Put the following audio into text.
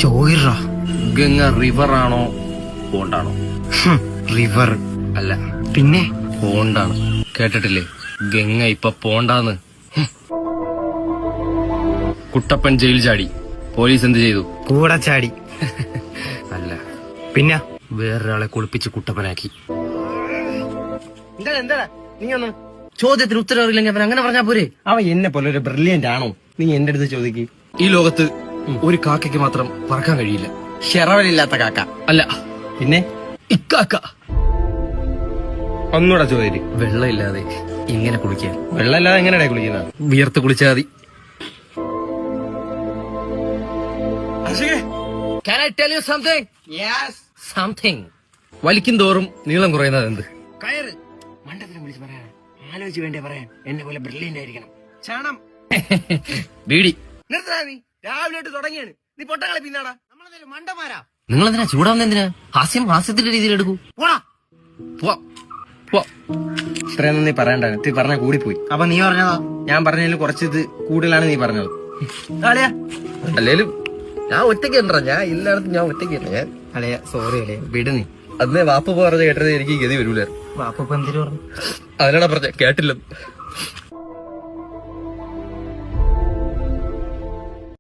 ചോയിറാ. Ganga river ആണോ പോണ്ടാണോ? River അല്ല, പിന്നെ പോണ്ടാണ്. കേട്ടിട്ടില്ലേ ഗംഗ ഇപ്പൊ പോണ്ടാന്ന്? കുട്ടപ്പൻ ജയിൽ ചാടി, പോലീസ് എന്ത് ചെയ്തു? കൂടെ ചാടി. അല്ല, പിന്നെ വേറൊരാളെ കുളിപ്പിച്ച് കുട്ടപ്പനാക്കി. എന്താ നീ ഒന്ന് ചോദ്യത്തിന് ഉത്തരം അറിയില്ലെങ്കിൽ അവൻ അങ്ങനെ പറഞ്ഞാ പോരെ? അവൻ എന്നെ പോലെ ഒരു ബ്രില്യന്റ് ആണോ? നീ എന്റെ അടുത്ത് ചോദിക്ക്. ഈ ലോകത്ത് ഒരു കാക്കയ്ക്ക് മാത്രം പറക്കാൻ കഴിയില്ല. ഷെറവലില്ലാത്ത കാക്ക. അല്ല, പിന്നെ ഇക്കാക്ക. ഒന്നുകൂടെ ചോദിക്ക്. വെള്ളമില്ലാതെ ഇങ്ങനെ കുളിക്കാൻ. വെള്ളമില്ലാതെ എങ്ങനെയാ കുളിക്കുന്നത്? വിയർത്ത് കുളിച്ചാൽ മതി. Can I tell you something? Yes. Something. വലിക്കും തോറും നീളം കുറയുന്നത് എന്ത്? കയറ്. മണ്ടത്തിലും വിളിച്ച് പറയാൻ ആലോചിച്ച് വേണ്ടേ പറയാൻ. എന്നെ പോലെ ബ്രില്യന്റ് ആയിരിക്കണം. ചാണം. ബീഡി. നിർത്തടാ നീ. രാവിലെ തുടങ്ങിയാണ്. നീ പൊട്ടങ്ങളെ പിന്നാടാ. നമ്മളെന്തായാലും മണ്ടന്മാരാ. നിങ്ങൾ എന്തിനാ ചൂടാവുന്ന? എന്തിനാ? ഹാസ്യത്തിന്റെ രീതിയിൽ എടുക്കൂ. പോടാ. പോ. പോ. ഇത്രയൊന്നും നീ പറയണ്ട. നീ പറഞ്ഞ കൂടിപ്പോയി. അപ്പൊ നീ പറഞ്ഞതാ? ഞാൻ പറഞ്ഞതിൽ കുറച്ച് ഇത് കൂടുതലാണ് നീ പറഞ്ഞത്. അല്ലേലും ഞാൻ ഒറ്റയ്ക്ക് ഉണ്ടാ. ഞാൻ എല്ലായിടത്തും ഞാൻ ഒറ്റയ്ക്ക് തന്നെ. ഞാൻ അലയ സോറി അല്ലേ, വിട് നീ. അന്നേ വാപ്പ പറഞ്ഞ കേട്ടത് എനിക്ക് ഗതി വരൂല. വാപ്പ എന്തിനു പറഞ്ഞു? അതിനാണ് പറഞ്ഞ കേട്ടില്ലെന്ന്.